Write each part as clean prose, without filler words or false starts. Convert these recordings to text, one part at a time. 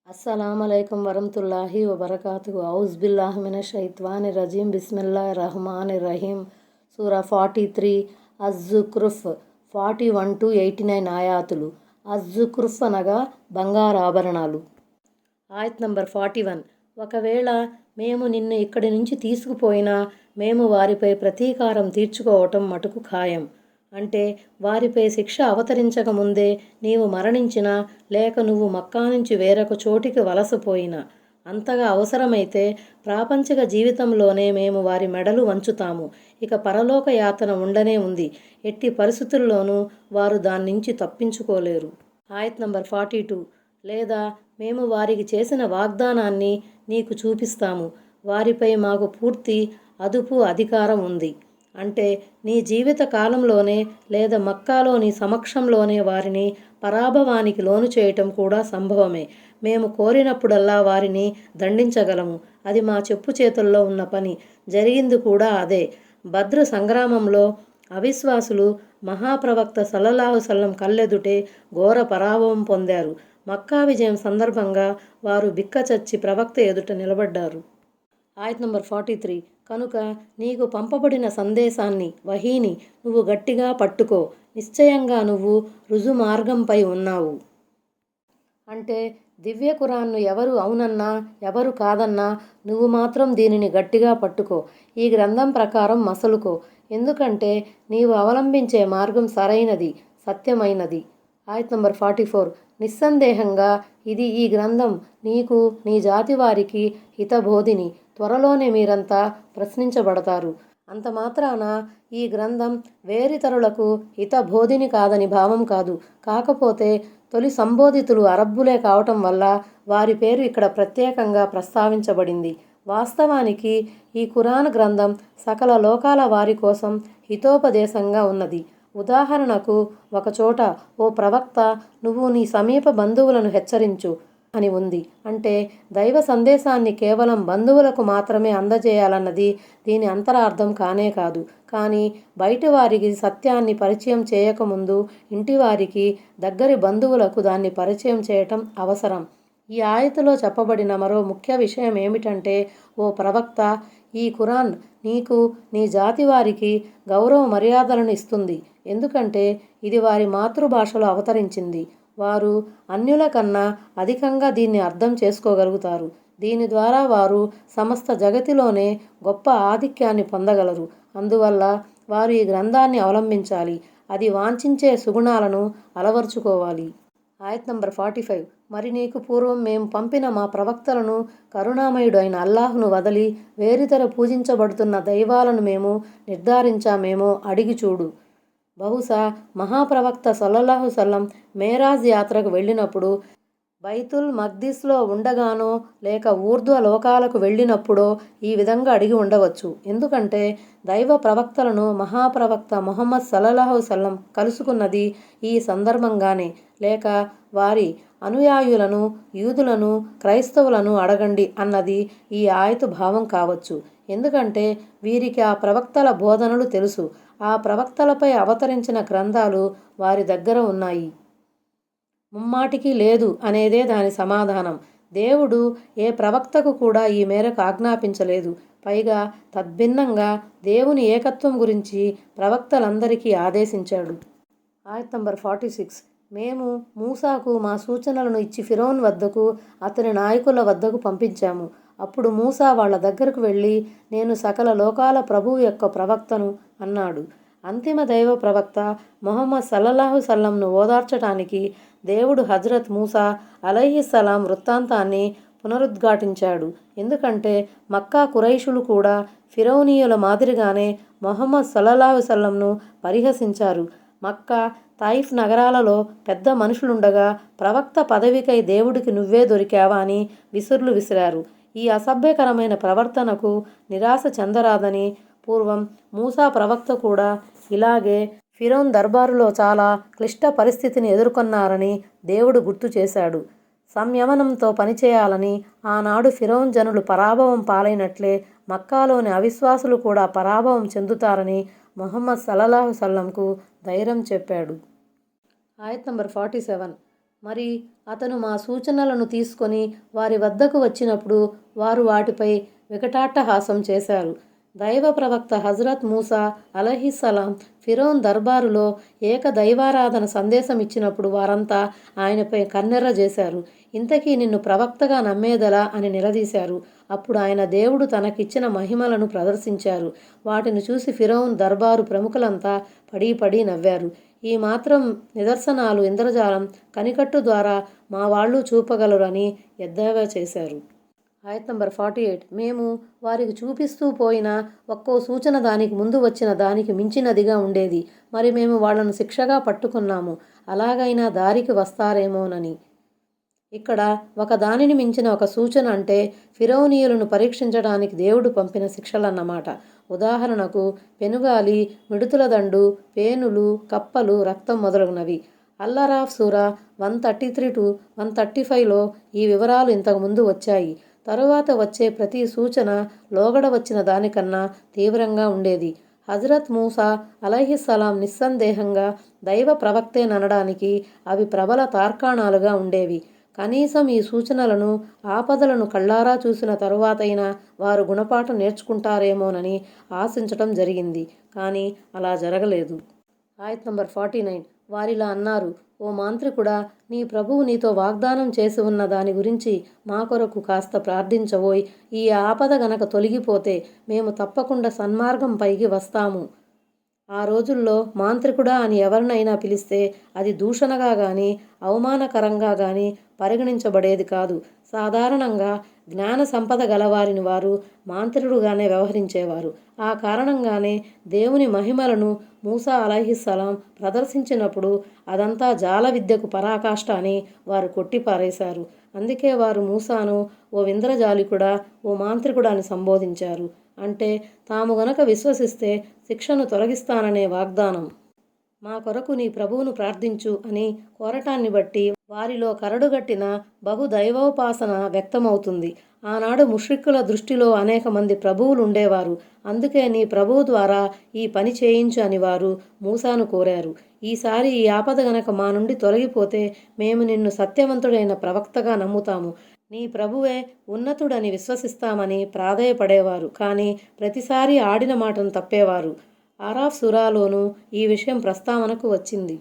అస్సలామలైకుం వరహ్మతుల్లాహి వబరకాతుహు ఔజుబిల్లాహి మినష్ రజీం బిస్మిల్లాహిర్ రహమానిర్ రహీం. సూరా 43 అజ్-జుఖ్రుఫ్ 41-89 ఆయాతులు. అజ్-జుఖ్రుఫ్ అనగా బంగారాభరణాలు. ఆయత్ నంబర్ 41. ఒకవేళ మేము నిన్ను ఇక్కడి నుంచి తీసుకుపోయినా మేము వారిపై ప్రతీకారం తీర్చుకోవటం మటుకు ఖాయం. అంటే వారిపై శిక్ష అవతరించక ముందే నీవు మరణించినా లేక నువ్వు మక్కా నుంచి వేరొక చోటికి వలసపోయినా అంతగా అవసరమైతే ప్రాపంచిక జీవితంలోనే మేము వారి మెడలు వంచుతాము. ఇక పరలోక యాతన ఉండనే ఉంది. ఎట్టి పరిస్థితుల్లోనూ వారు దాని నుంచి తప్పించుకోలేరు. ఆయత్ నంబర్ 42. లేదా మేము వారికి చేసిన వాగ్దానాన్ని నీకు చూపిస్తాము. వారిపై మాకు పూర్తి అదుపు అధికారం ఉంది. అంటే నీ జీవిత కాలంలోనే లేదా మక్కాలో నీ సమక్షంలోనే వారిని పరాభవానికి లోను చేయటం కూడా సంభవమే. మేము కోరినప్పుడల్లా వారిని దండించగలము. అది మా చెప్పు చేతుల్లో ఉన్న పని. జరిగింది కూడా అదే. బద్ర్ సంగ్రామంలో అవిశ్వాసులు మహాప్రవక్త సల్లల్లాహు సల్లం కళ్ళెదుటే ఘోర పరాభవం పొందారు. మక్కా విజయం సందర్భంగా వారు బిక్కచచ్చి ప్రవక్త ఎదుట నిలబడ్డారు. ఆయత్ నంబర్ 43. కనుక నీకు పంపబడిన సందేశాన్ని వహీని నువ్వు గట్టిగా పట్టుకో. నిశ్చయంగా నువ్వు రుజు మార్గంపై ఉన్నావు. అంటే దివ్య ఖురాన్ను ఎవరు అవునన్నా ఎవరు కాదన్నా నువ్వు మాత్రం దీనిని గట్టిగా పట్టుకో. ఈ గ్రంథం ప్రకారం మసలుకో. ఎందుకంటే నీవు అవలంబించే మార్గం సరైనది, సత్యమైనది. ఆయత్ నంబర్ 44. నిస్సందేహంగా ఇది ఈ గ్రంథం నీకు నీ జాతి వారికి హితబోధిని. త్వరలోనే మీరంతా ప్రశ్నించబడతారు. అంత మాత్రాన ఈ గ్రంథం వేరితరులకు హితబోధిని కాదని భావం కాదు. కాకపోతే తొలి సంబోధితులు అరబ్బులే కావటం వల్ల వారి పేరు ఇక్కడ ప్రత్యేకంగా ప్రస్తావించబడింది. వాస్తవానికి ఈ ఖురాన్ గ్రంథం సకల లోకాల వారి కోసం హితోపదేశంగా ఉన్నది. ఉదాహరణకు ఒకచోట ఓ ప్రవక్త నువ్వు నీ సమీప బంధువులను హెచ్చరించు అని ఉంది. అంటే దైవ సందేశాన్ని కేవలం బంధువులకు మాత్రమే అందజేయాలన్నది దీని అంతరార్థం కానే కాదు. కానీ బయటి వారికి సత్యాన్ని పరిచయం చేయకముందు ఇంటివారికి, దగ్గరి బంధువులకు దాన్ని పరిచయం చేయటం అవసరం. ఈ ఆయతులో చెప్పబడిన మరో ముఖ్య విషయం ఏమిటంటే, ఓ ప్రవక్త, ఈ ఖురాన్ నీకు నీ జాతి వారికి గౌరవ మర్యాదలను ఇస్తుంది. ఎందుకంటే ఇది వారి మాతృభాషలో అవతరించింది. వారు అన్యుల కన్నా అధికంగా దీన్ని అర్థం చేసుకోగలుగుతారు. దీని ద్వారా వారు సమస్త జగతిలోనే గొప్ప ఆధిక్యాన్ని పొందగలరు. అందువల్ల వారు ఈ గ్రంథాన్ని అవలంబించాలి. అది వాంఛించే సుగుణాలను అలవర్చుకోవాలి. ఆయత్ నంబర్ 45. మరి నీకు పూర్వం మేము పంపిన మా ప్రవక్తలను కరుణామయుడు అయిన అల్లాహ్ను వదలి వేరితర పూజించబడుతున్న దైవాలను మేము నిర్ధారించామేమో అడిగి చూడు. బహుశా మహాప్రవక్త సల్లల్లాహు సల్లం మేరాజ్ యాత్రకు వెళ్ళినప్పుడు బైతుల్ మఖ్దిస్లో ఉండగానో లేక ఊర్ధ్వ లోకాలకు వెళ్ళినప్పుడో ఈ విధంగా అడిగి ఉండవచ్చు. ఎందుకంటే దైవ ప్రవక్తలను మహాప్రవక్త ముహమ్మద్ సల్లల్లాహు సల్లం కలుసుకున్నది ఈ సందర్భంగానే. లేక వారి అనుయాయులను, యూదులను, క్రైస్తవులను అడగండి అన్నది ఈ ఆయతు భావం కావచ్చు. ఎందుకంటే వీరికి ఆ ప్రవక్తల బోధనలు తెలుసు. ఆ ప్రవక్తలపై అవతరించిన గ్రంథాలు వారి దగ్గర ఉన్నాయి. ముమ్మాటికి లేదు అనేదే దాని సమాధానం. దేవుడు ఏ ప్రవక్తకు కూడా ఈ మేరకు ఆజ్ఞాపించలేదు. పైగా తద్భిన్నంగా దేవుని ఏకత్వం గురించి ప్రవక్తలందరికీ ఆదేశించాడు. ఆయత్ నంబర్ 46. మేము మూసాకు మా సూచనలను ఇచ్చి ఫిరౌన్ వద్దకు, అతని నాయకుల వద్దకు పంపించాము. అప్పుడు మూసా వాళ్ళ దగ్గరకు వెళ్ళి నేను సకల లోకాల ప్రభువు యొక్క ప్రవక్తను అన్నాడు. అంతిమ దైవ ప్రవక్త ముహమ్మద్ సల్లల్లాహు సల్లంను ఓదార్చటానికి దేవుడు హజ్రత్ మూసా అలైహిస్సలాం వృత్తాంతాన్ని పునరుద్ఘాటించాడు. ఎందుకంటే మక్కా కురైషులు కూడా ఫిరౌనీయుల మాదిరిగానే ముహమ్మద్ సల్లల్లాహు సల్లంను పరిహసించారు. మక్కా, తాయిఫ్ నగరాలలో పెద్ద మనుషులుండగా ప్రవక్త పదవికై దేవుడికి నువ్వే దొరికావా అని విసుర్లు విసిరారు. ఈ అసభ్యకరమైన ప్రవర్తనకు నిరాశ చెందరాదని పూర్వం మూసా ప్రవక్త కూడా ఇలాగే ఫిరౌన్ దర్బారులో చాలా క్లిష్ట పరిస్థితిని ఎదుర్కొన్నారని దేవుడు గుర్తు చేశాడు. సంయమనంతో పనిచేయాలని ఆనాడు ఫిరౌన్ జనులు పరాభవం పాలైనట్లే మక్కాలోని అవిశ్వాసులు కూడా పరాభవం చెందుతారని ముహమ్మద్ సల్లల్లాహు సల్లంకు ధైర్యం చెప్పాడు. ఆయత్ నంబర్ 47. మరి అతను మా సూచనలను తీసుకొని వారి వద్దకు వచ్చినప్పుడు వారు వాటిపై వికటాట్టహాసం చేశారు. దైవ ప్రవక్త హజరత్ మూసా అలహిస్సలాం ఫిరోన్ దర్బారులో ఏకదైవారాధన సందేశం ఇచ్చినప్పుడు వారంతా ఆయనపై కన్నెర్ర చేశారు. ఇంతకీ నిన్ను ప్రవక్తగా నమ్మేదలా అని నిలదీశారు. అప్పుడు ఆయన దేవుడు తనకిచ్చిన మహిమలను ప్రదర్శించారు. వాటిని చూసి ఫిరోన్ దర్బారు ప్రముఖులంతా పడి పడి నవ్వారు. ఈ మాత్రం నిదర్శనాలు ఇంద్రజాలం కనికట్టు ద్వారా మా వాళ్ళు చూపగలరు అని ఎద్దేవా చేశారు. ఆయత్ నంబర్ 48. మేము వారికి చూపిస్తూ పోయిన ఒక్కో సూచన దానికి ముందు వచ్చిన దానికి మించినదిగా ఉండేది. మరి మేము వాళ్ళను శిక్షగా పట్టుకున్నాము, అలాగైనా దారికి వస్తారేమోనని. ఇక్కడ ఒక దానిని మించిన ఒక సూచన అంటే ఫిరౌనీయులను పరీక్షించడానికి దేవుడు పంపిన శిక్షలన్నమాట. ఉదాహరణకు పెనుగాలి, మిడుతుల దండు, పేనులు, కప్పలు, రక్తం మొదలగునవి. అల్-అరాఫ్ సూరా 133 to 135లో ఈ వివరాలు ఇంతకుముందు వచ్చాయి. తరువాత వచ్చే ప్రతి సూచన లోగడ వచ్చిన దానికన్నా తీవ్రంగా ఉండేది. హజరత్ మూసా అలైహిస్సలాం నిస్సందేహంగా దైవ ప్రవక్తేననడానికి అవి ప్రబల తార్కాణాలుగా ఉండేవి. కనీసం ఈ సూచనలను, ఆపదలను కళ్ళారా చూసిన తరువాతైనా వారు గుణపాఠం నేర్చుకుంటారేమోనని ఆశించటం జరిగింది. కానీ అలా జరగలేదు. ఆయత్ నంబర్ 49. వారిలా అన్నారు, ఓ మాంత్రికుడా, నీ ప్రభువు నీతో వాగ్దానం చేసి ఉన్న దాని గురించి మా కొరకు కాస్త ప్రార్థించవోయ్. ఈ ఆపద గనక తొలగిపోతే మేము తప్పకుండా సన్మార్గం పైకి వస్తాము. ఆ రోజుల్లో మాంత్రికుడా అని ఎవరినైనా పిలిస్తే అది దూషణగా కానీ అవమానకరంగా కానీ పరిగణించబడేది కాదు. సాధారణంగా జ్ఞాన సంపద గలవారిని వారు మాంత్రికుడుగానే వ్యవహరించేవారు. ఆ కారణంగానే దేవుని మహిమలను మూసా అలైహిస్సలాం ప్రదర్శించినప్పుడు అదంతా జాల విద్యకు పరాకాష్ట అని వారు కొట్టిపారేశారు. అందుకే వారు మూసాను ఓ ఇంద్రజాలికుడా, ఓ మాంత్రికుడా అని సంబోధించారు. అంటే తాము గనక విశ్వసిస్తే శిక్షను తొలగిస్తాననే వాగ్దానం. మా కొరకు నీ ప్రభువును ప్రార్థించు అని కోరటాన్ని బట్టి వారిలో కరడుగట్టిన బహుదైవోపాసన వ్యక్తమవుతుంది. ఆనాడు ముష్రిక్కుల దృష్టిలో అనేక మంది ప్రభువులు ఉండేవారు. అందుకే నీ ప్రభువు ద్వారా ఈ పని చేయించు అని వారు మూసాను కోరారు. ఈసారి ఈ ఆపద గనక మా నుండి తొలగిపోతే మేము నిన్ను సత్యవంతుడైన ప్రవక్తగా నమ్ముతాము, నీ ప్రభువే ఉన్నతుడని విశ్వసిస్తామని ప్రాధేయపడేవారు. కానీ ప్రతిసారి ఆడిన మాటను తప్పేవారు. ఆరాఫ్ సూరాలోనూ ఈ విషయం ప్రస్తావనకు వచ్చింది.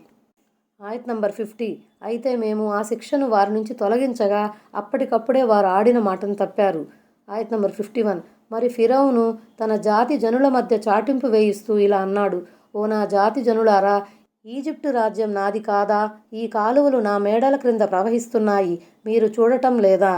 ఆయత్ నంబర్ 50. అయితే మేము ఆ శిక్షను వారి నుంచి తొలగించగా అప్పటికప్పుడే వారు ఆడిన మాటను తప్పారు. ఆయత్ నంబర్ 51. మరి ఫిరౌను తన జాతి జనుల మధ్య చాటింపు వేయిస్తూ ఇలా అన్నాడు, ఓ నా జాతి జనులారా, ఈజిప్టు రాజ్యం నాది కాదా? ఈ కాలువలు నా మేడల క్రింద ప్రవహిస్తున్నాయి, మీరు చూడటం లేదా?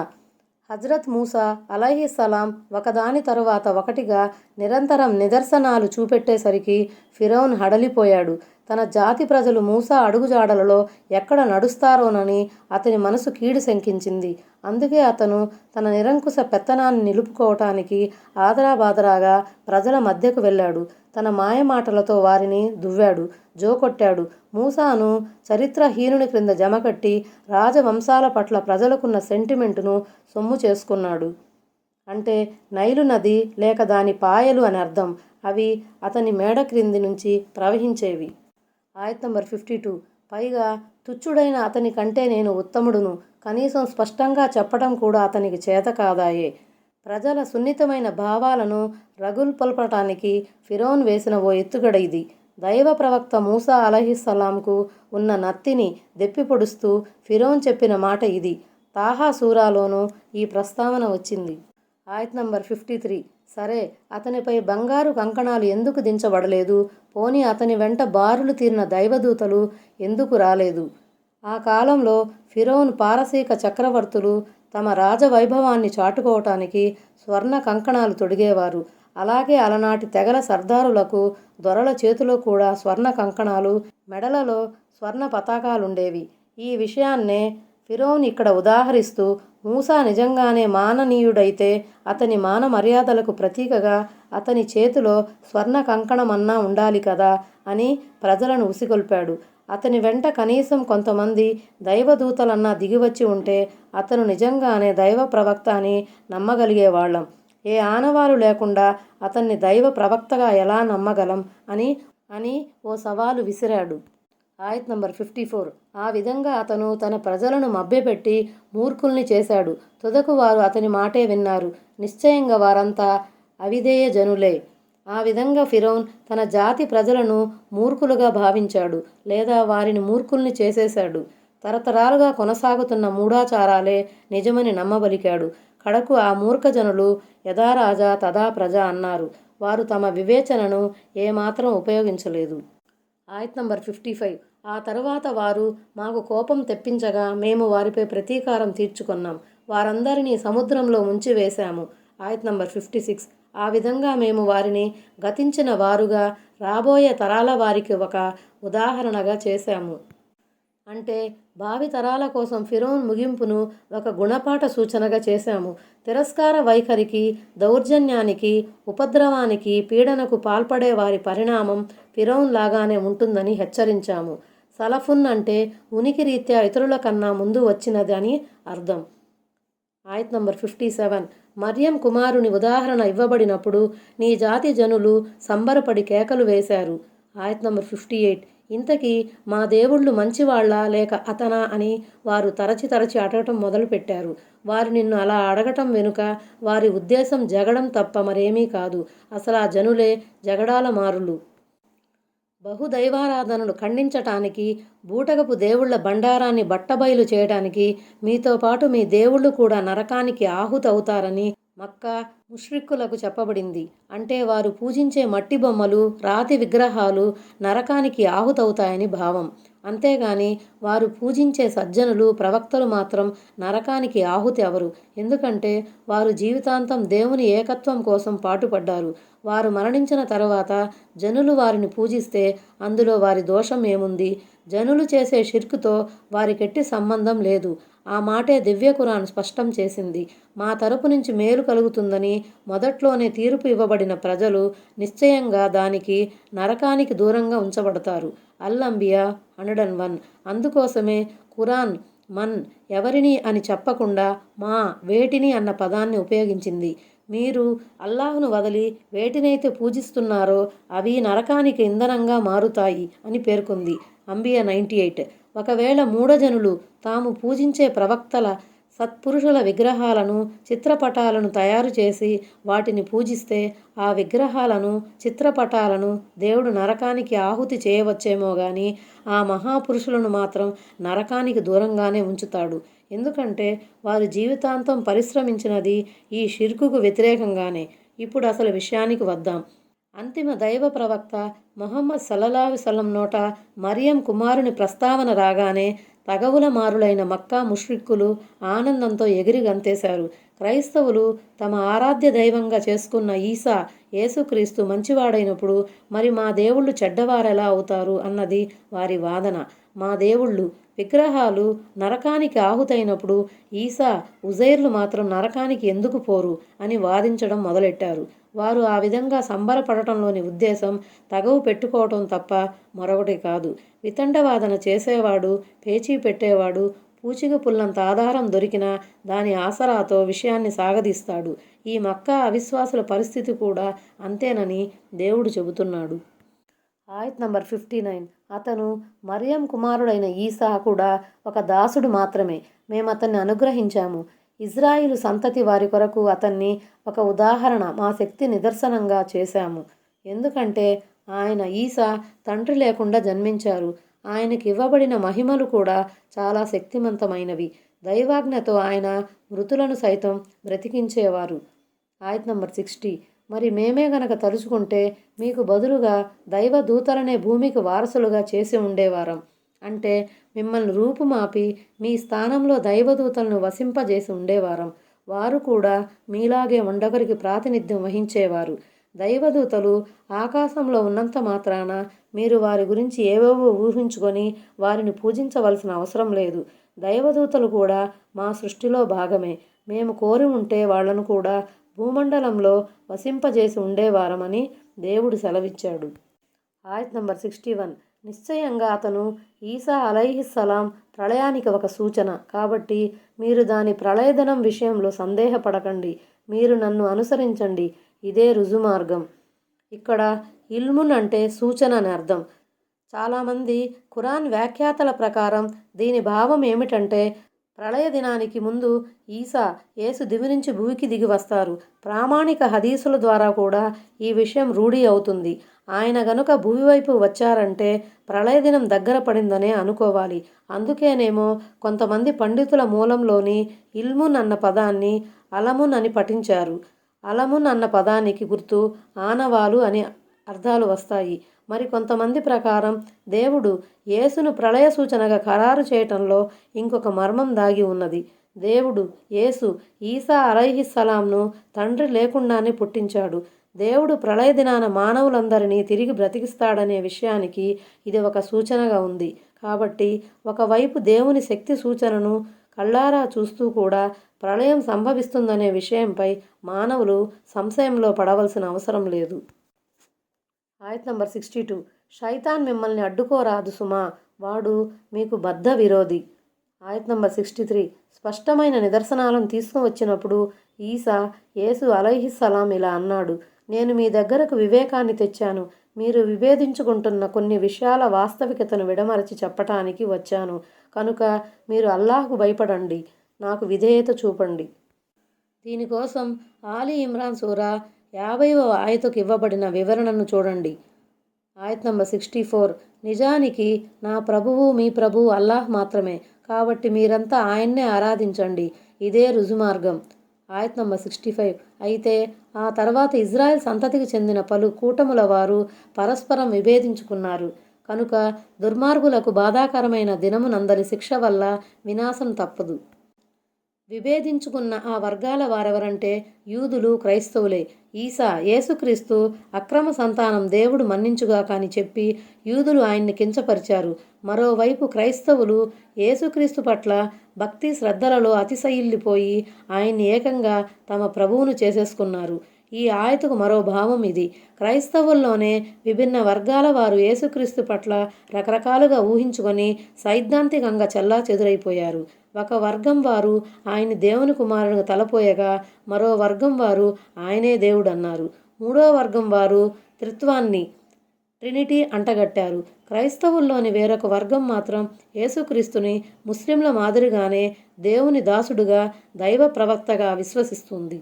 హజరత్ మూసా అలైహిస్సలాం ఒకదాని తరువాత ఒకటిగా నిరంతరం నిదర్శనాలు చూపెట్టేసరికి ఫిరౌన్ హడలిపోయాడు. తన జాతి ప్రజలు మూసా అడుగుజాడలలో ఎక్కడ నడుస్తారోనని అతని మనసు కీడు శంకించింది. అందుకే అతను తన నిరంకుశ పెత్తనాన్ని నిలుపుకోవటానికి ఆదరాబాదరాగా ప్రజల మధ్యకు వెళ్ళాడు. తన మాయమాటలతో వారిని దువ్వాడు, జోకొట్టాడు. మూసాను చరిత్రహీనుని క్రింద జమకట్టి రాజవంశాల పట్ల ప్రజలకున్న సెంటిమెంటును సొమ్ము చేసుకున్నాడు. అంటే నైలు నది లేక దాని పాయలు అని అర్థం. అవి అతని మేడ క్రింది నుంచి ప్రవహించేవి. ఆయత్ నంబర్ 52. పైగా తుచ్చుడైన అతని కంటే నేను ఉత్తముడును, కనీసం స్పష్టంగా చెప్పడం కూడా అతనికి చేత కాదాయే. ప్రజల సున్నితమైన భావాలను రగుల్పొల్పటానికి ఫిరౌన్ వేసిన ఓ ఎత్తుగడ ఇది. దైవ ప్రవక్త మూసా అలైహిస్సలాంకు ఉన్న నత్తిని దెప్పిపొడుస్తూ ఫిరౌన్ చెప్పిన మాట ఇది. తాహా సూరాలోనూ ఈ ప్రస్తావన వచ్చింది. ఆయత్ నంబర్ 53. సరే, అతనిపై బంగారు కంకణాలు ఎందుకు దించబడలేదు? పోనీ అతని వెంట బారులు తీరిన దైవదూతలు ఎందుకు రాలేదు? ఆ కాలంలో ఫిరౌన్ పారసీక చక్రవర్తులు తమ రాజవైభవాన్ని చాటుకోవటానికి స్వర్ణ కంకణాలు తొడిగేవారు. అలాగే అలనాటి తెగల సర్దారులకు దొరల చేతిలో కూడా స్వర్ణ కంకణాలు, మెడలలో స్వర్ణ పతాకాలుండేవి. ఈ విషయాన్నే ఫిరౌన్ ఇక్కడ ఉదాహరిస్తూ మూసా నిజంగానే మాననీయుడైతే అతని మాన మర్యాదలకు ప్రతీకగా అతని చేతిలో స్వర్ణ కంకణమన్నా ఉండాలి కదా అని ప్రజలను ఉసిగొల్పాడు. అతని వెంట కనీసం కొంతమంది దైవదూతలన్నా దిగివచ్చి ఉంటే అతను నిజంగానే దైవ ప్రవక్త అని నమ్మగలిగేవాళ్ళం. ఏ ఆనవాలు లేకుండా అతన్ని దైవ ప్రవక్తగా ఎలా నమ్మగలం అని ఓ సవాలు విసిరాడు. ఆయత్ నంబర్ 54. ఆ విధంగా అతను తన ప్రజలను మభ్యపెట్టి మూర్ఖుల్ని చేశాడు. తుదకు వారు అతని మాటే విన్నారు. నిశ్చయంగా వారంతా అవిధేయ జనులే. ఆ విధంగా ఫిరౌన్ తన జాతి ప్రజలను మూర్ఖులుగా భావించాడు, లేదా వారిని మూర్ఖుల్ని చేసేశాడు. తరతరాలుగా కొనసాగుతున్న మూఢాచారాలే నిజమని నమ్మబలికాడు. కడకు ఆ మూర్ఖజనులు యథా రాజా తథా ప్రజ అన్నారు. వారు తమ వివేచనను ఏమాత్రం ఉపయోగించలేదు. ఆయత్ నంబర్ 55. ఆ తరువాత వారు మాకు కోపం తెప్పించగా మేము వారిపై ప్రతీకారం తీర్చుకున్నాం. వారందరినీ సముద్రంలో ముంచివేశాము. ఆయత్ నంబర్ 56. ఆ విధంగా మేము వారిని గతించిన వారుగా రాబోయే తరాల వారికి ఒక ఉదాహరణగా చేశాము. అంటే భావి తరాల కోసం ఫిరౌన్ ముగింపును ఒక గుణపాఠ సూచనగా చేశాము. తిరస్కార వైఖరికి, దౌర్జన్యానికి, ఉపద్రవానికి, పీడనకు పాల్పడే వారి పరిణామం ఫిరౌన్ లాగానే ఉంటుందని హెచ్చరించాము. సలఫున్ అంటే ఉనికి రీత్యా ఇతరుల కన్నా ముందు వచ్చినది అని అర్థం. ఆయత్ నంబర్ 57. మర్యం కుమారుని ఉదాహరణ ఇవ్వబడినప్పుడు నీ జాతి జనులు సంబరపడి కేకలు వేశారు. ఆయత్ నంబర్ 58. ఇంతకీ మా దేవుళ్ళు మంచివాళ్ళా లేక అతనా అని వారు తరచి అడగటం మొదలుపెట్టారు. వారు నిన్ను అలా అడగటం వెనుక వారి ఉద్దేశం జగడం తప్ప మరేమీ కాదు. అసలు ఆ జనులే జగడాల మారులు. బహుదైవారాధనను ఖండించటానికి, బూటకపు దేవుళ్ల బండారాన్ని బట్టబయలు చేయడానికి మీతో పాటు మీ దేవుళ్ళు కూడా నరకానికి ఆహుతవుతారని మక్కా ముష్రిక్కులకు చెప్పబడింది. అంటే వారు పూజించే మట్టి బొమ్మలు, రాతి విగ్రహాలు నరకానికి ఆహుతవుతాయని భావం. అంతేగాని వారు పూజించే సజ్జనులు, ప్రవక్తలు మాత్రం నరకానికి ఆహుతి అవరు. ఎందుకంటే వారు జీవితాంతం దేవుని ఏకత్వం కోసం పాటుపడ్డారు. వారు మరణించిన తరువాత జనులు వారిని పూజిస్తే అందులో వారి దోషం ఏముంది? జనులు చేసే షిర్కుతో వారికెట్టి సంబంధం లేదు. ఆ మాటే దివ్య ఖురాన్ స్పష్టం చేసింది. మా తరపు నుంచి మేలు కలుగుతుందని మొదట్లోనే తీర్పు ఇవ్వబడిన ప్రజలు నిశ్చయంగా దానికి నరకానికి దూరంగా ఉంచబడతారు. అల్ అంబియా 101. అందుకోసమే ఖురాన్ మన్ ఎవరిని అని చెప్పకుండా మా వేటిని అన్న పదాన్ని ఉపయోగించింది. మీరు అల్లాహ్ను వదిలి వేటినైతే పూజిస్తున్నారో అవి నరకానికి ఇంధనంగా మారుతాయి అని పేర్కొంది. అంబియా 98. ఒకవేళ మూఢజనులు తాము పూజించే ప్రవక్తల, సత్పురుషుల విగ్రహాలను, చిత్రపటాలను తయారు చేసి వాటిని పూజిస్తే ఆ విగ్రహాలను, చిత్రపటాలను దేవుడు నరకానికి ఆహుతి చేయవచ్చేమో గాని ఆ మహాపురుషులను మాత్రం నరకానికి దూరంగానే ఉంచుతాడు. ఎందుకంటే వారు జీవితాంతం పరిశ్రమించినది ఈ షిర్కుకు వ్యతిరేకంగానే. ఇప్పుడు అసలు విషయానికి వద్దాం. అంతిమ దైవ ప్రవక్త ముహమ్మద్ సల్లల్లాహు అలైహి వసల్లం నోట మరియం కుమారుని ప్రస్తావన రాగానే తగవుల మారులైన మక్కా ముష్రిక్కులు ఆనందంతో ఎగిరి గంతేశారు. క్రైస్తవులు తమ ఆరాధ్య దైవంగా చేసుకున్న ఈసా యేసుక్రీస్తు మంచివాడైనప్పుడు మరి మా దేవుళ్ళు చెడ్డవారెలా అవుతారు అన్నది వారి వాదన. మా దేవుళ్ళు విగ్రహాలు నరకానికి ఆహుతైనప్పుడు ఈసా, ఉజైర్లు మాత్రం నరకానికి ఎందుకు పోరు అని వాదించడం మొదలెట్టారు. వారు ఆ విధంగా సంబరపడటంలోని ఉద్దేశం తగవు పెట్టుకోవటం తప్ప మరొకటి కాదు. వితండవాదన చేసేవాడు, పేచీ పెట్టేవాడు పూచిక పుల్లంత ఆధారం దొరికినా దాని ఆసరాతో విషయాన్ని సాగదీస్తాడు. ఈ మక్కా అవిశ్వాసుల పరిస్థితి కూడా అంతేనని దేవుడు చెబుతున్నాడు. ఆయత్ నంబర్ 59. అతను మరియం కుమారుడైన ఈసా కూడా ఒక దాసుడు మాత్రమే. మేమతన్ని అనుగ్రహించాము. ఇజ్రాయిలు సంతతి వారి కొరకు అతన్ని ఒక ఉదాహరణ, మా శక్తి నిదర్శనంగా చేశాము. ఎందుకంటే ఆయన ఈసా తండ్రి లేకుండా జన్మించారు. ఆయనకి ఇవ్వబడిన మహిమలు కూడా చాలా శక్తివంతమైనవి. దైవాజ్ఞతో ఆయన మృతులను సైతం బ్రతికించేవారు. ఆయత్ నంబర్ 60. మరి మేమే గనక తలుచుకుంటే మీకు బదులుగా దైవదూతలనే భూమికి వారసులుగా చేసి ఉండేవారం. అంటే మిమ్మల్ని రూపుమాపి మీ స్థానంలో దైవదూతలను వసింపజేసి ఉండేవారం. వారు కూడా మీలాగే ఉండొకరికి ప్రాతినిధ్యం వహించేవారు. దైవదూతలు ఆకాశంలో ఉన్నంత మాత్రాన మీరు వారి గురించి ఏవేవో ఊహించుకొని వారిని పూజించవలసిన అవసరం లేదు. దైవదూతలు కూడా మా సృష్టిలో భాగమే. మేము కోరి ఉంటే వాళ్లను కూడా భూమండలంలో వసింపజేసి ఉండేవారమని దేవుడు సెలవిచ్చాడు. ఆయత్ నంబర్ 61. నిశ్చయంగా అతను ఈసా అలైహిస్సలాం ప్రళయానికి ఒక సూచన. కాబట్టి మీరు దాని ప్రళయదనం విషయంలో సందేహపడకండి. మీరు నన్ను అనుసరించండి. ఇదే రుజుమార్గం. ఇక్కడ ఇల్మున్ అంటే సూచన అని అర్థం. చాలామంది ఖురాన్ వ్యాఖ్యాతల ప్రకారం దీని భావం ఏమిటంటే, ప్రళయ దినానికి ముందు యేసు దివి నుంచి భూమికి దిగి వస్తారు. ప్రామాణిక హదీసుల ద్వారా కూడా ఈ విషయం రూఢి అవుతుంది. ఆయన గనుక భూమి వైపు వచ్చారంటే ప్రళయ దినం దగ్గర పడిందనే అనుకోవాలి. అందుకేనేమో కొంతమంది పండితుల మూలంలోని ఇల్మున్ అన్న పదాన్ని అలమున్ అని పఠించారు. అలమున్ అన్న పదానికి గుర్తు ఆనవాలు అని అర్థాలు వస్తాయి. మరి కొంతమంది ప్రకారం దేవుడు యేసును ప్రళయ సూచనగా ఖరారు చేయటంలో ఇంకొక మర్మం దాగి ఉన్నది. దేవుడు యేసు ఈసా అలైహిస్సలాంను తండ్రి లేకుండానే పుట్టించాడు. దేవుడు ప్రళయ దినాన మానవులందరినీ తిరిగి బ్రతికిస్తాడనే విషయానికి ఇది ఒక సూచనగా ఉంది. కాబట్టి ఒకవైపు దేవుని శక్తి సూచనను కళ్ళారా చూస్తూ కూడా ప్రళయం సంభవిస్తుందనే విషయంపై మానవులు సంశయంలో పడవలసిన అవసరం లేదు. ఆయత్ నంబర్ 62. శైతాన్ మిమ్మల్ని అడ్డుకోరాదు సుమా, వాడు మీకు బద్ధ విరోధి. ఆయత్ నంబర్ 63. స్పష్టమైన నిదర్శనాలను తీసుకువచ్చినప్పుడు యేసు అలైహిస్సలాం ఇలా అన్నాడు, నేను మీ దగ్గరకు వివేకాన్ని తెచ్చాను. మీరు విభేదించుకుంటున్న కొన్ని విషయాల వాస్తవికతను విడమరచి చెప్పటానికి వచ్చాను. కనుక మీరు అల్లాహ్కు భయపడండి, నాకు విధేయత చూపండి. దీనికోసం ఆలి ఇమ్రాన్ సూరా 50వ ఆయతుకు ఇవ్వబడిన వివరణను చూడండి. ఆయత్ నంబర్ 64. నిజానికి నా ప్రభువు మీ ప్రభువు అల్లాహ్ మాత్రమే, కాబట్టి మీరంతా ఆయన్నే ఆరాధించండి, ఇదే రుజుమార్గం. ఆయత్ నంబర్ 65. అయితే ఆ తర్వాత ఇజ్రాయెల్ సంతతికి చెందిన పలు కూటముల వారు పరస్పరం విభేదించుకున్నారు. కనుక దుర్మార్గులకు బాధాకరమైన దినమునందలి శిక్ష వల్ల వినాశం తప్పదు. విభేదించుకున్న ఆ వర్గాల వారెవరంటే యూదులు, క్రైస్తవులే. యేసుక్రీస్తు అక్రమ సంతానం, దేవుడు మన్నించుగాక అని చెప్పి యూదులు ఆయన్ని కించపరిచారు. మరోవైపు క్రైస్తవులు యేసుక్రీస్తు పట్ల భక్తి శ్రద్ధలలో అతిశయిల్లిపోయి ఆయన్ని ఏకంగా తమ ప్రభువును చేసేసుకున్నారు. ఈ ఆయతుకు మరో భావం ఇది. క్రైస్తవుల్లోనే విభిన్న వర్గాల వారు యేసుక్రీస్తు పట్ల రకరకాలుగా ఊహించుకొని సైద్ధాంతికంగా చెల్లాచెదురైపోయారు. ఒక వర్గం వారు ఆయన దేవుని కుమారునిగా తలపోయగా, మరో వర్గం వారు ఆయనే దేవుడు అన్నారు. మూడో వర్గం వారు త్రిత్వాన్ని, ట్రినిటీ అంటగట్టారు. క్రైస్తవుల్లోని వేరొక వర్గం మాత్రం యేసుక్రీస్తుని ముస్లింల మాదిరిగానే దేవుని దాసుడుగా, దైవ ప్రవక్తగా విశ్వసిస్తుంది.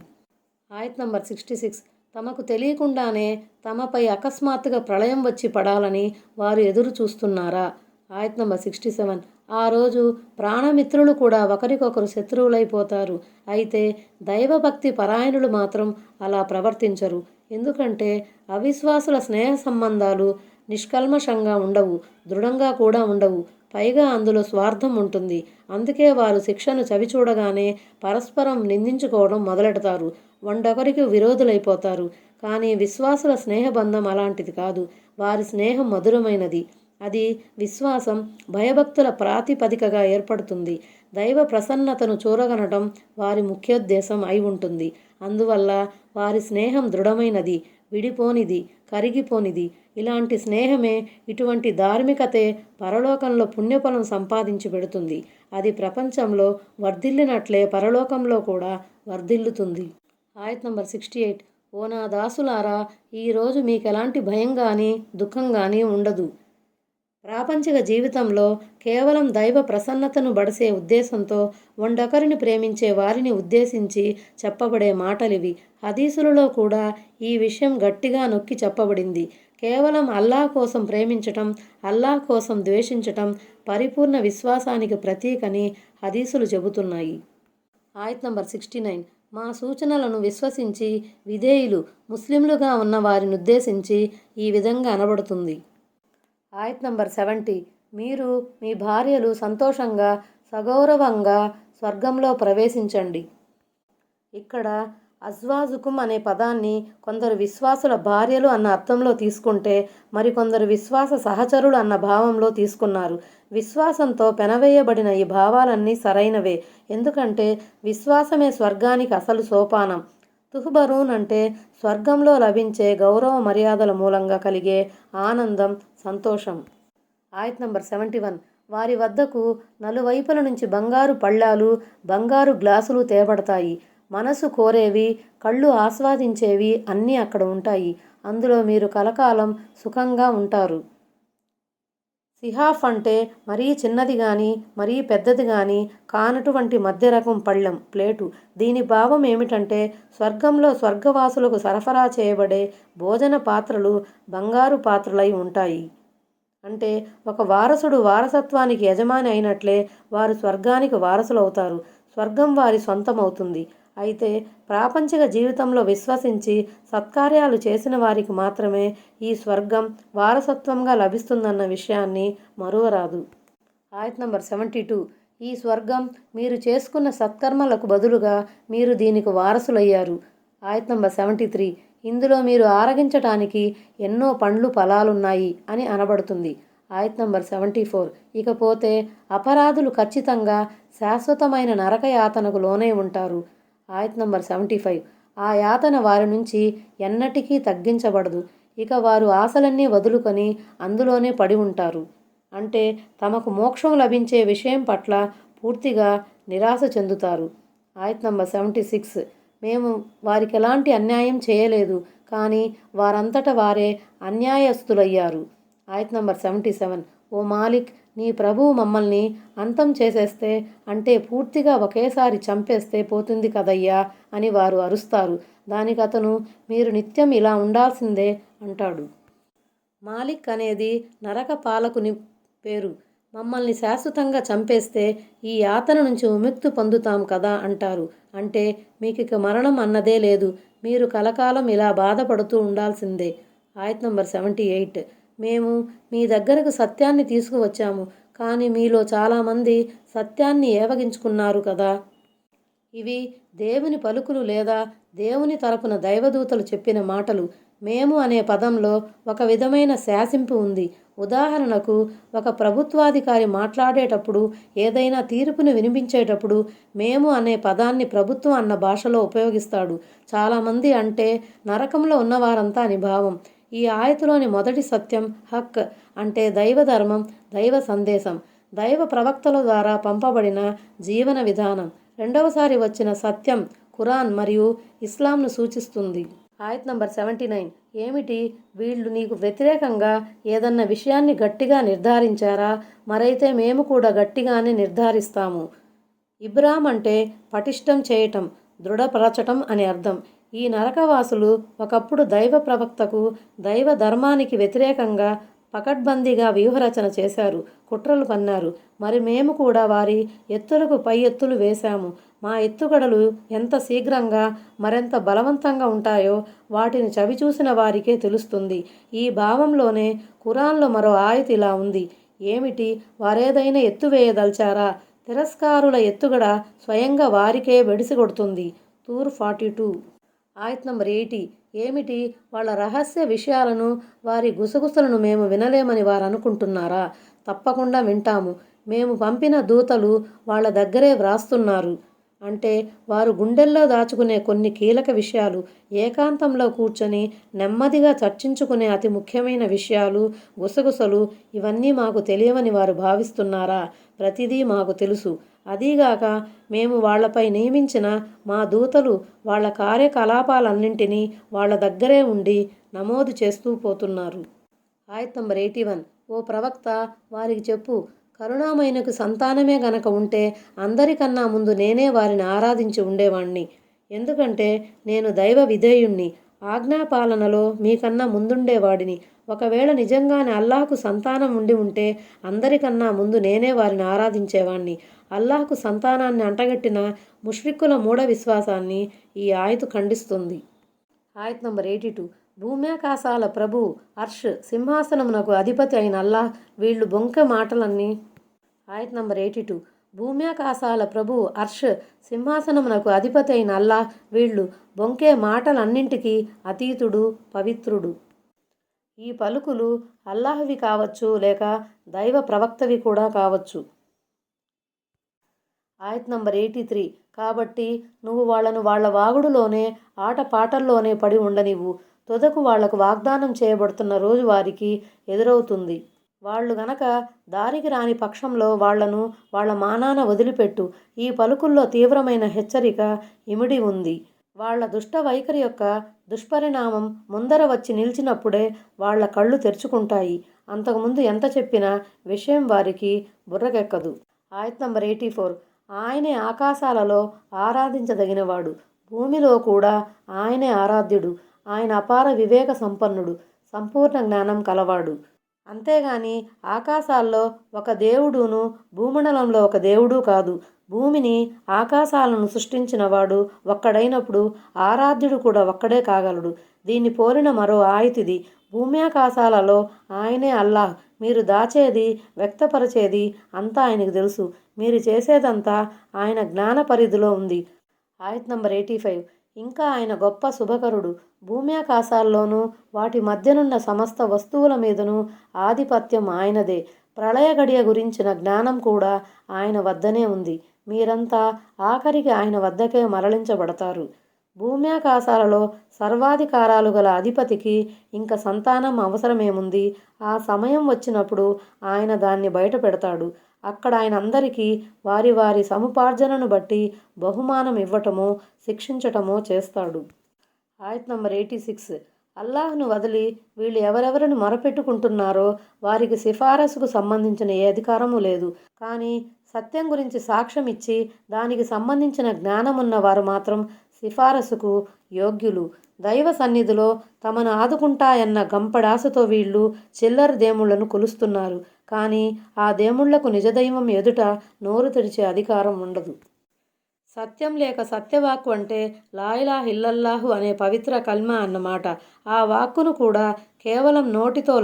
ఆయత్ నంబర్ 66. తమకు తెలియకుండానే తమపై అకస్మాత్తుగా ప్రళయం వచ్చి పడాలని వారు ఎదురు చూస్తున్నారా? ఆయత్ నంబర్ 67. ఆ రోజు ప్రాణమిత్రులు కూడా ఒకరికొకరు శత్రువులైపోతారు. అయితే దైవభక్తి పరాయణులు మాత్రం అలా ప్రవర్తించరు. ఎందుకంటే అవిశ్వాసుల స్నేహ సంబంధాలు నిష్కల్మషంగా ఉండవు, దృఢంగా కూడా ఉండవు. పైగా అందులో స్వార్థం ఉంటుంది. అందుకే వారు శిక్షను చవిచూడగానే పరస్పరం నిందించుకోవడం మొదలెడతారు, వండొకరికి విరోధులైపోతారు. కానీ విశ్వాసుల స్నేహబంధం అలాంటిది కాదు. వారి స్నేహం మధురమైనది. అది విశ్వాసం, భయభక్తుల ప్రాతిపదికగా ఏర్పడుతుంది. దైవ ప్రసన్నతను చూరగనటం వారి ముఖ్యోద్దేశం అయి ఉంటుంది. అందువల్ల వారి స్నేహం దృఢమైనది, విడిపోనిది, కరిగిపోనిది. ఇలాంటి స్నేహమే, ఇటువంటి ధార్మికతే పరలోకంలో పుణ్యఫలం సంపాదించి పెడుతుంది. అది ప్రపంచంలో వర్ధిల్లినట్లే పరలోకంలో కూడా వర్ధిల్లుతుంది. ఆయత్ నంబర్ 68. ఓ నా దాసులారా, ఈరోజు మీకెలాంటి భయం కానీ దుఃఖం కానీ ఉండదు. ప్రాపంచిక జీవితంలో కేవలం దైవ ప్రసన్నతను బడిసే ఉద్దేశంతో వండొకరిని ప్రేమించే వారిని ఉద్దేశించి చెప్పబడే మాటలివి. హదీసులలో కూడా ఈ విషయం గట్టిగా నొక్కి చెప్పబడింది. కేవలం అల్లాహ్ కోసం ప్రేమించటం, అల్లాహ్ కోసం ద్వేషించటం పరిపూర్ణ విశ్వాసానికి ప్రతీకని హదీసులు చెబుతున్నాయి. ఆయత్ నంబర్ 69. మా సూచనలను విశ్వసించి విధేయులు ముస్లింలుగా ఉన్న వారిని ఉద్దేశించి ఈ విధంగా అనబడుతుంది. ఆయత్ నంబర్ 70. మీరు మీ భార్యలు సంతోషంగా, సగౌరవంగా స్వర్గంలో ప్రవేశించండి. ఇక్కడ అజ్వాజుకుం అనే పదాన్ని కొందరు విశ్వాసుల భార్యలు అన్న అర్థంలో తీసుకుంటే, మరికొందరు విశ్వాస సహచరులు అన్న భావంలో తీసుకున్నారు. విశ్వాసంతో పెనవేయబడిన ఈ భావాలన్నీ సరైనవే. ఎందుకంటే విశ్వాసమే స్వర్గానికి అసలు సోపానం. తుహ్బరూన్ అంటే స్వర్గంలో లభించే గౌరవ మర్యాదల మూలంగా కలిగే ఆనందం, సంతోషం. ఆయత్ నంబర్ 71. వారి వద్దకు నలువైపుల నుంచి బంగారు పళ్ళాలు, బంగారు గ్లాసులు తేబడతాయి. మనసు కోరేవి, కళ్ళు ఆస్వాదించేవి అన్నీ అక్కడ ఉంటాయి. అందులో మీరు కలకాలం సుఖంగా ఉంటారు. సిహాఫ్ అంటే మరీ చిన్నది కానీ మరీ పెద్దది కానీ కానటువంటి మధ్య రకం పళ్ళెం ప్లేటు. దీని భావం ఏమిటంటే స్వర్గంలో స్వర్గవాసులకు సరఫరా చేయబడే భోజన పాత్రలు బంగారు పాత్రలై ఉంటాయి. అంటే ఒక వారసుడు వారసత్వానికి యజమాని అయినట్లే వారు స్వర్గానికి వారసులవుతారు. స్వర్గం వారి సొంతమవుతుంది. అయితే ప్రాపంచిక జీవితంలో విశ్వసించి సత్కార్యాలు చేసిన వారికి మాత్రమే ఈ స్వర్గం వారసత్వంగా లభిస్తుందన్న విషయాన్ని మరువరాదు. ఆయత్ నంబర్ 72. ఈ స్వర్గం మీరు చేసుకున్న సత్కర్మలకు బదులుగా మీరు దీనికి వారసులయ్యారు. ఆయత్ నంబర్ 73. ఇందులో మీరు ఆరగించటానికి ఎన్నో పండ్లు ఫలాలున్నాయి అని అనబడుతుంది. ఆయత్ నంబర్ 74. ఇకపోతే అపరాధులు ఖచ్చితంగా శాశ్వతమైన నరక యాతనకు లోనే ఉంటారు. ఆయత్ నంబర్ 75. ఆ యాతన వారి నుంచి ఎన్నటికీ తగ్గించబడదు. ఇక వారు ఆశలన్నీ వదులుకొని అందులోనే పడి ఉంటారు. అంటే తమకు మోక్షం లభించే విషయం పట్ల పూర్తిగా నిరాశ చెందుతారు. ఆయత్ నంబర్ 76. మేము వారికి ఎలాంటి అన్యాయం చేయలేదు, కానీ వారంతట వారే అన్యాయస్తులయ్యారు. ఆయత్ నంబర్ 77. ఓ మాలిక్, నీ ప్రభువు మమ్మల్ని అంతం చేసేస్తే, అంటే పూర్తిగా ఒకేసారి చంపేస్తే పోతుంది కదయ్యా అని వారు అరుస్తారు. దానికి అతను, మీరు నిత్యం ఇలా ఉండాల్సిందే అంటాడు. మాలిక్ అనేది నరక పాలకుని పేరు. మమ్మల్ని శాశ్వతంగా చంపేస్తే ఈ యాతన నుంచి విముక్తి పొందుతాం కదా అంటారు. అంటే మీకిక మరణం అన్నదే లేదు, మీరు కలకాలం ఇలా బాధపడుతూ ఉండాల్సిందే. ఆయత్ నంబర్ 78. మేము మీ దగ్గరకు సత్యాన్ని తీసుకువచ్చాము, కానీ మీలో చాలామంది సత్యాన్ని ఏవగించుకున్నారు కదా. ఇవి దేవుని పలుకులు లేదా దేవుని తరపున దైవదూతలు చెప్పిన మాటలు. మేము అనే పదంలో ఒక విధమైన శాసింపు ఉంది. ఉదాహరణకు, ఒక ప్రభుత్వాధికారి మాట్లాడేటప్పుడు, ఏదైనా తీర్పును వినిపించేటప్పుడు మేము అనే పదాన్ని ప్రభుత్వం అన్న భాషలో ఉపయోగిస్తాడు. చాలామంది అంటే నరకంలో ఉన్నవారంతా అని భావం. ఈ ఆయతులోని మొదటి సత్యం హక్, అంటే దైవ ధర్మం, దైవ సందేశం, దైవ ప్రవక్తల ద్వారా పంపబడిన జీవన విధానం. రెండవసారి వచ్చిన సత్యం ఖురాన్ మరియు ఇస్లాంను సూచిస్తుంది. ఆయత్ నంబర్ 79. ఏమిటి, వీళ్ళు నీకు వ్యతిరేకంగా ఏదన్న విషయాన్ని గట్టిగా నిర్ధారించారా? మరైతే మేము కూడా గట్టిగానే నిర్ధారిస్తాము. ఇబ్రామ్ అంటే పటిష్టం చేయటం, దృఢపరచటం అని అర్థం. ఈ నరకవాసులు ఒకప్పుడు దైవ ప్రవక్తకు, దైవ ధర్మానికి వ్యతిరేకంగా పకడ్బందీగా వ్యూహరచన చేశారు, కుట్రలు పన్నారు. మరి మేము కూడా వారి ఎత్తులకు పై ఎత్తులు వేశాము. మా ఎత్తుగడలు ఎంత శీఘ్రంగా మరెంత బలవంతంగా ఉంటాయో వాటిని చవిచూసిన వారికే తెలుస్తుంది. ఈ భావంలోనే ఖురాన్లో మరో ఆయత్ ఇలా ఉంది. ఏమిటి, వారేదైనా ఎత్తు వేయదల్చారా? తిరస్కారుల ఎత్తుగడ స్వయంగా వారికే వెడిసికొడుతుంది. తూర్ 42. ఆయత్ నంబర్ 80. ఏమిటి, వాళ్ళ రహస్య విషయాలను, వారి గుసగుసలను మేము వినలేమని వారు అనుకుంటున్నారా? తప్పకుండా వింటాము. మేము పంపిన దూతలు వాళ్ళ దగ్గరే వ్రాస్తున్నారు. అంటే వారు గుండెల్లో దాచుకునే కొన్ని కీలక విషయాలు, ఏకాంతంలో కూర్చొని నెమ్మదిగా చర్చించుకునే అతి ముఖ్యమైన విషయాలు, గుసగుసలు, ఇవన్నీ మాకు తెలియవని వారు భావిస్తున్నారా? ప్రతిదీ మాకు తెలుసు. అదీగాక మేము వాళ్లపై నియమించిన మా దూతలు వాళ్ళ కార్యకలాపాలన్నింటినీ వాళ్ళ దగ్గరే ఉండి నమోదు చేస్తూ పోతున్నారు. ఆయత్ నంబర్ 81. ఓ ప్రవక్త, వారికి చెప్పు, కరుణామయునకు సంతానమే గనక ఉంటే అందరికన్నా ముందు నేనే వారిని ఆరాధించి ఉండేవాణ్ణి. ఎందుకంటే నేను దైవ విధేయుణ్ణి, ఆజ్ఞాపాలనలో మీకన్నా ముందుండేవాడిని. ఒకవేళ నిజంగానే అల్లాహ్కు సంతానం ఉండి ఉంటే అందరికన్నా ముందు నేనే వారిని ఆరాధించేవాణ్ణి. అల్లాహ్కు సంతానాన్ని అంటగట్టిన ముష్రిక్కుల మూఢ విశ్వాసాన్ని ఈ ఆయతు ఖండిస్తుంది. ఆయత్ నంబర్ 82. భూమ్యాకాశాల ప్రభు అర్ష్ సింహాసనమునకు అధిపతి అయిన అల్లాహ్ వీళ్ళు బొంకె మాటలన్నీ. ఆయత్ నంబర్ 82. భూమ్యాకాశాల ప్రభు అర్ష్ సింహాసనమునకు అధిపతి అయిన అల్లాహ్ వీళ్ళు బొంకే మాటలన్నింటికీ అతీతుడు, పవిత్రుడు. ఈ పలుకులు అల్లాహ్వి కావచ్చు, లేక దైవ ప్రవక్తవి కూడా కావచ్చు. ఆయత్ నంబర్ 83. కాబట్టి నువ్వు వాళ్లను వాళ్ల వాగుడులోనే, ఆటపాటల్లోనే పడి ఉండనివ్వు. తుదకు వాళ్లకు వాగ్దానం చేయబడుతున్న రోజు వారికి ఎదురవుతుంది. వాళ్ళు గనక దారికి రాని పక్షంలో వాళ్లను వాళ్ల మానాన వదిలిపెట్టు. ఈ పలుకుల్లో తీవ్రమైన హెచ్చరిక ఇమిడి ఉంది. వాళ్ల దుష్ట వైఖరి యొక్క దుష్పరిణామం ముందర వచ్చి నిలిచినప్పుడే వాళ్ల కళ్ళు తెరుచుకుంటాయి. అంతకుముందు ఎంత చెప్పినా విషయం వారికి బుర్రకెక్కదు. ఆయత్ నంబర్ 84. ఆయనే ఆకాశాలలో ఆరాధించదగినవాడు, భూమిలో కూడా ఆయనే ఆరాధ్యుడు. ఆయన అపార వివేక సంపన్నుడు, సంపూర్ణ జ్ఞానం కలవాడు. అంతేగాని ఆకాశాల్లో ఒక దేవుడును భూమండలంలో ఒక దేవుడు కాదు. భూమిని ఆకాశాలను సృష్టించినవాడు ఒక్కడైనప్పుడు ఆరాధ్యుడు కూడా ఒక్కడే కాగలడు. దీన్ని పోలిన మరో ఆయతిది. భూమ్యాకాశాలలో ఆయనే అల్లాహ్. మీరు దాచేది వ్యక్తపరచేది అంతా ఆయనకు తెలుసు. మీరు చేసేదంతా ఆయన జ్ఞాన పరిధిలో ఉంది. ఆయత్ నంబర్ 85. ఇంకా ఆయన గొప్ప శుభకరుడు. భూమ్యాకాశాల్లోనూ వాటి మధ్యనున్న సమస్త వస్తువుల మీదను ఆధిపత్యం ఆయనదే. ప్రళయ గడియ గురించిన జ్ఞానం కూడా ఆయన వద్దనే ఉంది. మీరంతా ఆఖరికి ఆయన వద్దకే మరలించబడతారు. భూమ్యాకాశాలలో సర్వాధికారాలు గల అధిపతికి ఇంక సంతానం అవసరమేముంది? ఆ సమయం వచ్చినప్పుడు ఆయన దాన్ని బయట పెడతాడు. అక్కడ ఆయన అందరికీ వారి వారి సముపార్జనను బట్టి బహుమానం ఇవ్వటమో శిక్షించటమో చేస్తాడు. ఆయత్ నంబర్ 86. అల్లాహ్ను వదిలి వీళ్ళు ఎవరెవరిని మొరపెట్టుకుంటున్నారో వారికి సిఫారసుకు సంబంధించిన ఏ అధికారము లేదు. కానీ సత్యం గురించి సాక్ష్యం ఇచ్చి దానికి సంబంధించిన జ్ఞానమున్న వారు మాత్రం సిఫారసుకు యోగ్యులు. దైవ సన్నిధిలో తమను ఆదుకుంటాయన్న గంపడాసతో వీళ్ళు చిల్లర దేముళ్లను కొలుస్తున్నారు. కానీ ఆ దేముళ్లకు నిజదైవం ఎదుట నోరు తెరిచే అధికారం ఉండదు. సత్యం లేక సత్యవాక్కు అంటే లా ఇలాహ ఇల్లల్లాహు అనే పవిత్ర కల్మా అన్నమాట. ఆ వాక్కును కూడా కేవలం నోటితో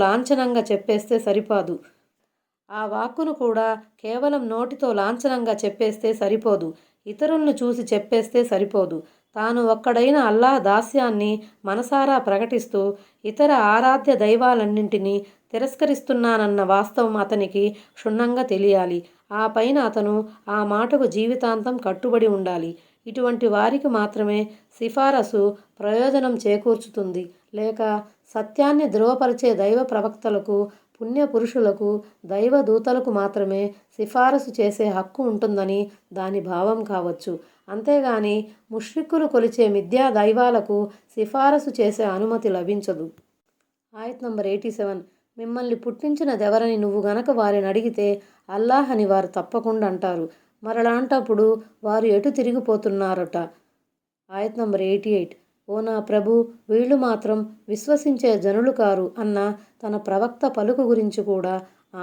లాంఛనంగా చెప్పేస్తే సరిపోదు. ఇతరులను చూసి చెప్పేస్తే సరిపోదు. తాను ఒక్కడైన అల్లాహ్ దాస్యాన్ని మనసారా ప్రకటిస్తూ ఇతర ఆరాధ్య దైవాలన్నింటినీ తిరస్కరిస్తున్నానన్న వాస్తవం అతనికి క్షుణ్ణంగా తెలియాలి. ఆ పైన అతను ఆ మాటకు జీవితాంతం కట్టుబడి ఉండాలి. ఇటువంటి వారికి మాత్రమే సిఫారసు ప్రయోజనం చేకూర్చుతుంది. లేక సత్యాన్ని ధృవపరిచే దైవ ప్రవక్తలకు, పుణ్యపురుషులకు, దైవదూతలకు మాత్రమే సిఫారసు చేసే హక్కు ఉంటుందని దాని భావం కావచ్చు. అంతేగాని ముష్రిక్కులు కొలిచే మిథ్యా దైవాలకు సిఫారసు చేసే అనుమతి లభించదు. ఆయత్ నంబర్ 87. మిమ్మల్ని పుట్టించినదెవరని నువ్వు గనక వారిని అడిగితే అల్లాహ్ అని వారు తప్పకుండా అంటారు. మరలాంటప్పుడు వారు ఎటు తిరిగిపోతున్నారట. ఆయత్ నంబర్ 88. ఓ నా ప్రభు, వీళ్ళు మాత్రం విశ్వసించే జనులు కారు అన్న తన ప్రవక్త పలుకు గురించి కూడా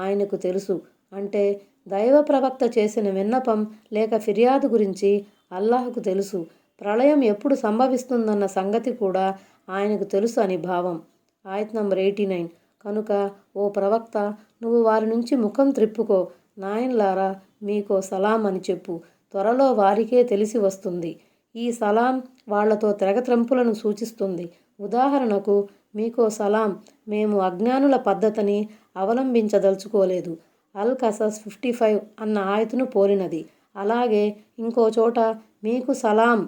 ఆయనకు తెలుసు. అంటే దైవ ప్రవక్త చేసిన విన్నపం లేక ఫిర్యాదు గురించి అల్లాహ్కు తెలుసు. ప్రళయం ఎప్పుడు సంభవిస్తుందన్న సంగతి కూడా ఆయనకు తెలుసు అని భావం. ఆయత్ నంబర్ 89. కనుక ఓ ప్రవక్త, నువ్వు వారి నుంచి ముఖం త్రిప్పుకో. నాయన్లారా, మీకో సలాం అని చెప్పు. త్వరలో వారికే తెలిసి వస్తుంది. ఈ సలాం వాళ్లతో తెగత్రంపులను సూచిస్తుంది. ఉదాహరణకు, మీకో సలాం, మేము అజ్ఞానుల పద్ధతిని అవలంబించదలుచుకోలేదు. అల్ కసస్ 55 అన్న ఆయతును పోలినది. అలాగే ఇంకో చోట మీకు సలాం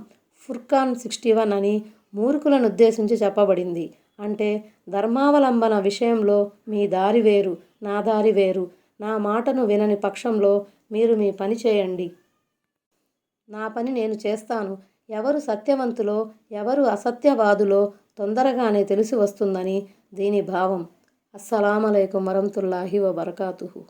ఫుర్ఖాన్ 61 అని మూర్ఖులను ఉద్దేశించి చెప్పబడింది. అంటే ధర్మావలంబన విషయంలో మీ దారి వేరు, నా దారి వేరు. నా మాటను వినని పక్షంలో మీరు మీ పని చేయండి, నా పని నేను చేస్తాను. ఎవరు సత్యవంతులో ఎవరు అసత్యవాదులో తొందరగానే తెలిసి వస్తుందని దీని భావం. అస్సలాము అలైకుం వరహ్మతుల్లాహి వబరకాతుహు.